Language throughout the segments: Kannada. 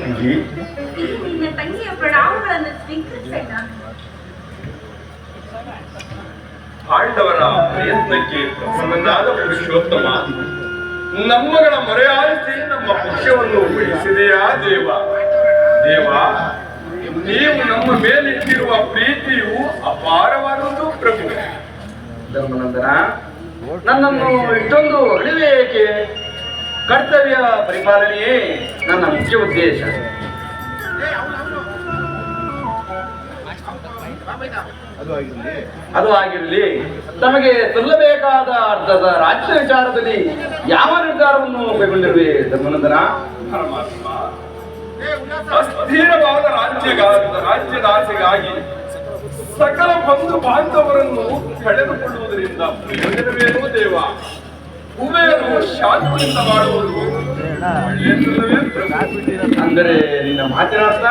ತಂಗಿ. ನಿನ್ನ ತಂಗಿಯ ಪ್ರಣಾಮಗಳನ್ನು ಸ್ವೀಕರಿಸೋಣ. ಪಾಂಡವರ ಪ್ರಯತ್ನಕ್ಕೆ ಪ್ರಸನ್ನನಾದ ಪುರುಷೋತ್ತಮ ನಮ್ಮಗಳ ಮೊರೆಯಾಲಿಸಿ ನಮ್ಮ ಪಕ್ಷವನ್ನು ಉಳಿಸಿದೆಯಾ ದೇವ. ದೇವ, ನೀವು ನಮ್ಮ ಮೇಲಿಟ್ಟಿರುವ ಪ್ರೀತಿಯು ಅಪಾರವಾದುದು ಪ್ರಭು. ಧರ್ಮನಂದನ, ನನ್ನನ್ನು ಇಷ್ಟೊಂದು ಅಳಿವೆ ಏಕೆ? ಕರ್ತವ್ಯ ಪರಿಪಾಲನೆಯೇ ನನ್ನ ಮುಖ್ಯ ಉದ್ದೇಶ. ಅದು ಆಗಿರಲಿ, ತಮಗೆ ಸಲ್ಲಬೇಕಾದ ಅರ್ಧದ ರಾಜ್ಯ ವಿಚಾರದಲ್ಲಿ ಯಾವ ನಿರ್ಧಾರವನ್ನು ಕೈಗೊಂಡಿರುವೆ ಧರ್ಮನಂದನ? ಪರಮಾತ್ಮ, ಅಸ್ಥಿರವಾದ ರಾಜ್ಯದಾಸೆಗಾಗಿ ಸಕಲ ಬಂಧು ಬಾಂಧವರನ್ನು ಕಳೆದುಕೊಳ್ಳುವುದರಿಂದ ಪ್ರಯೋಜನವೇನೋ ದೇವ. ಉಭಯರು ಶಾಂತಿಯಿಂದ ಮಾಡುವುದು ಒಳ್ಳೆಯದಲ್ಲವೇ ಪ್ರಭು? ಅಂದರೆ ನಿನ್ನ ಮಾತಿನ ಅರ್ಥ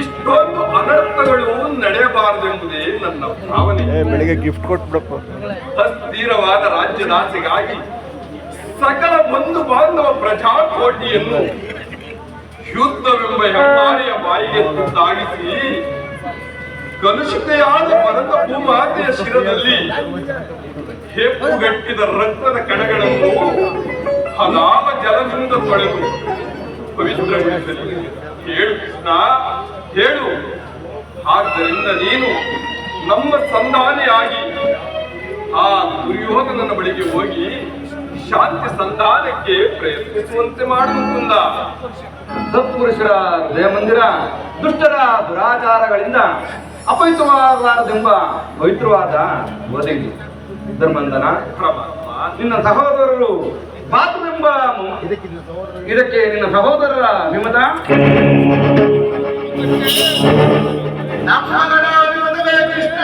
ಇಷ್ಟೊಂದು ಅನರ್ಥಗಳು ನಡೆಯಬಾರದೆಂಬುದೇ ನನ್ನ ಭಾವನೆ. ಬೆಳಿಗ್ಗೆ ಗಿಫ್ಟ್ ಕೊಟ್ಬಿಡಪ್ಪ. ಅಸ್ಥಿರವಾದ ರಾಜ್ಯದಾಸೆಗಾಗಿ ಸಕಲ ಬಂಧು ಬಾಂಧವ ಪ್ರಜಾಕೋಟಿಯನ್ನು ಯುದ್ಧವೆಂಬ ಹೆಮ್ಮಾರಿಯ ಬಾಯಿಗೆ ತುತ್ತಾಗಿಸಿ ಕಲುಷಿತೆಯಾದ ಭರತ ಭೂಮಾತೆಯ ಶಿರದಲ್ಲಿ ಹೆಪ್ಪುಗಟ್ಟಿದ ರಕ್ತದ ಕಣಗಳನ್ನು ಹಲಾವ ಜಲದಿಂದ ತೊಳೆದು ಪವಿತ್ರಗೊಳಿಸಲಿ. ಹೇಳು ಕೃಷ್ಣ, ಹೇಳು. ಆದ್ದರಿಂದ ನೀನು ನಮ್ಮ ಸಂಧಾನಿಯಾಗಿ ಆ ದುರ್ಯೋಧನನ ಬಳಿಗೆ ಹೋಗಿ ಶಾಂತಿ ಸಂಧಾನಕ್ಕೆ ಪ್ರಯತ್ನಿಸುವಂತೆ ಮಾಡುವುದಿಲ್ಲ. ಸತ್ಪುರುಷರ ಹೃದಯ ಮಂದಿರ ದುಷ್ಟರ ದುರಾಚಾರಗಳಿಂದ ಅಪವಿತ್ರವಾಗಬಾರದೆಂಬ ಪವಿತ್ರವಾದ ಬೋಧೆಗೆ ಧರ್ಮಂದನ. ನಿನ್ನ ಸಹೋದರರು ಬಾತುವೆಂಬ ಇದಕ್ಕೆ ನಿನ್ನ ಸಹೋದರರ ವಿಮತ. ನಮ್ಮ ಕೃಷ್ಣ